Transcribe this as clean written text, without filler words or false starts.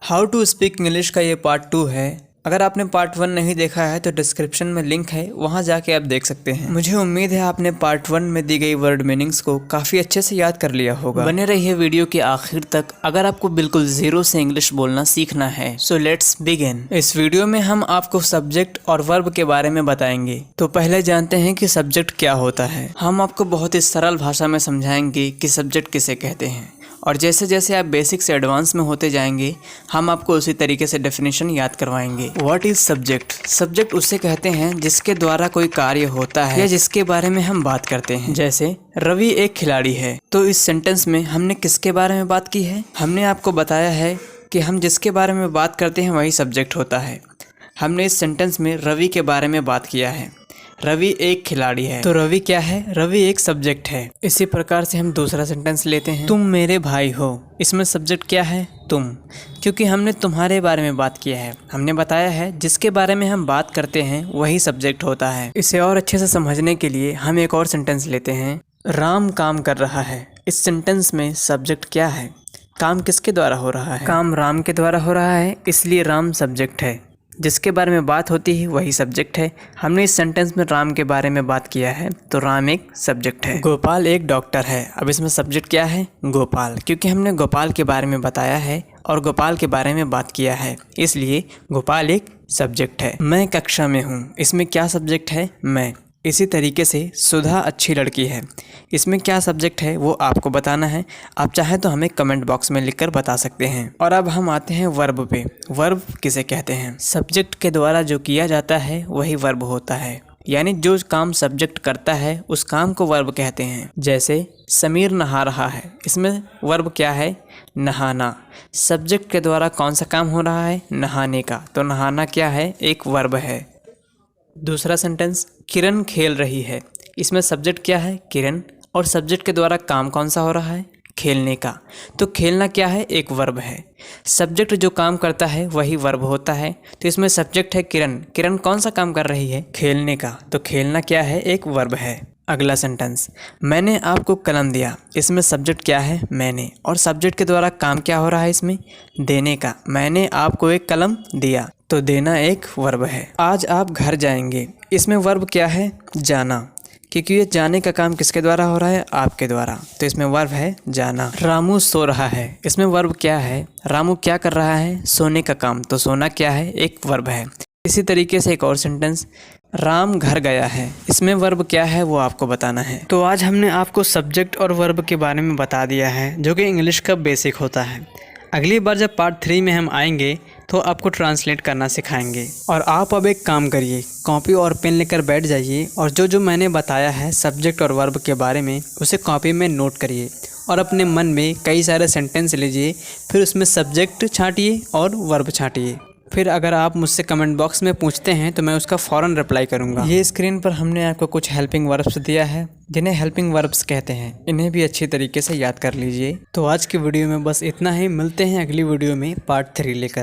How to speak English का ये part 2 है। अगर आपने पार्ट 1 नहीं देखा है तो डिस्क्रिप्शन में लिंक है, वहाँ जाके आप देख सकते हैं। मुझे उम्मीद है आपने पार्ट 1 में दी गई वर्ड मीनिंग्स को काफ़ी अच्छे से याद कर लिया होगा। बने रहिए वीडियो के आखिर तक अगर आपको बिल्कुल जीरो से इंग्लिश बोलना सीखना है। So let's begin. इस वीडियो में हम आपको सब्जेक्ट और वर्ब के बारे में बताएंगे। तो पहले जानते हैं कि सब्जेक्ट क्या होता है। हम आपको बहुत ही सरल भाषा में समझाएंगे कि सब्जेक्ट किसे कहते हैं, और जैसे जैसे आप बेसिक से एडवांस में होते जाएंगे हम आपको उसी तरीके से डेफिनेशन याद करवाएंगे। What is subject? सब्जेक्ट उसे कहते हैं जिसके द्वारा कोई कार्य होता है या जिसके बारे में हम बात करते हैं। जैसे रवि एक खिलाड़ी है, तो इस सेंटेंस में हमने किसके बारे में बात की है? हमने आपको बताया है कि हम जिसके बारे में बात करते हैं वही सब्जेक्ट होता है। हमने इस सेंटेंस में रवि के बारे में बात किया है। रवि एक खिलाड़ी है, तो रवि क्या है? रवि एक सब्जेक्ट है। इसी प्रकार से हम दूसरा सेंटेंस लेते हैं, तुम मेरे भाई हो। इसमें सब्जेक्ट क्या है? तुम, क्योंकि हमने तुम्हारे बारे में बात किया है। हमने बताया है जिसके बारे में हम बात करते हैं वही सब्जेक्ट होता है। इसे और अच्छे से समझने के लिए हम एक और सेंटेंस लेते हैं, राम काम कर रहा है। इस सेंटेंस में सब्जेक्ट क्या है? काम किसके द्वारा हो रहा है? काम राम के द्वारा हो रहा है, इसलिए राम सब्जेक्ट है। जिसके बारे में बात होती है वही सब्जेक्ट है। हमने इस सेंटेंस में राम के बारे में बात किया है, तो राम एक सब्जेक्ट है। गोपाल एक डॉक्टर है। अब इसमें सब्जेक्ट क्या है? गोपाल, क्योंकि हमने गोपाल के बारे में बताया है और गोपाल के बारे में बात किया है, इसलिए गोपाल एक सब्जेक्ट है। मैं कक्षा में हूँ। इसमें क्या सब्जेक्ट है? मैं। इसी तरीके से सुधा अच्छी लड़की है। इसमें क्या सब्जेक्ट है वो आपको बताना है। आप चाहें तो हमें कमेंट बॉक्स में लिखकर बता सकते हैं। और अब हम आते हैं वर्ब पे। वर्ब किसे कहते हैं? सब्जेक्ट के द्वारा जो किया जाता है वही वर्ब होता है, यानी जो काम सब्जेक्ट करता है उस काम को वर्ब कहते हैं। जैसे समीर नहा रहा है। इसमें वर्ब क्या है? नहाना। सब्जेक्ट के द्वारा कौन सा काम हो रहा है? नहाने का, तो नहाना क्या है? एक वर्ब है। दूसरा सेंटेंस, किरण खेल रही है। इसमें सब्जेक्ट क्या है? किरण, और सब्जेक्ट के द्वारा काम कौन सा हो रहा है? खेलने का, तो खेलना क्या है? एक वर्ब है। सब्जेक्ट जो काम करता है वही वर्ब होता है, तो इसमें सब्जेक्ट है किरण। किरण कौन सा काम कर रही है? खेलने का, तो खेलना क्या है? एक वर्ब है। अगला सेंटेंस, मैंने आपको कलम दिया। इसमें सब्जेक्ट क्या है? मैंने, और सब्जेक्ट के द्वारा काम क्या हो रहा है? इसमें देने का। मैंने आपको एक कलम दिया, तो देना एक वर्ब है। आज आप घर जाएंगे। इसमें वर्ब क्या है? जाना, क्योंकि ये जाने का काम किसके द्वारा हो रहा है? आपके द्वारा, तो इसमें वर्ब है जाना। रामू सो रहा है। इसमें वर्ब क्या है? रामू क्या कर रहा है? सोने का काम, तो सोना क्या है? एक वर्ब है। इसी तरीके से एक और सेंटेंस, राम घर गया है। इसमें वर्ब क्या है वो आपको बताना है। तो आज हमने आपको सब्जेक्ट और वर्ब के बारे में बता दिया है, जो कि इंग्लिश का बेसिक होता है। अगली बार जब पार्ट 3 में हम आएंगे तो आपको ट्रांसलेट करना सिखाएंगे। और आप अब एक काम करिए, कॉपी और पेन लेकर बैठ जाइए और जो जो मैंने बताया है सब्जेक्ट और वर्ब के बारे में उसे कॉपी में नोट करिए और अपने मन में कई सारे सेंटेंस लीजिए। फिर उसमें सब्जेक्ट छांटिए और वर्ब छांटिए। फिर अगर आप मुझसे कमेंट बॉक्स में पूछते हैं तो मैं उसका फ़ौरन रिप्लाई करूंगा। ये स्क्रीन पर हमने आपको कुछ हेल्पिंग वर्ब्स दिया है जिन्हें हेल्पिंग वर्ब्स कहते हैं। इन्हें भी अच्छी तरीके से याद कर लीजिए। तो आज की वीडियो में बस इतना ही। मिलते हैं अगली वीडियो में पार्ट 3 लेकर।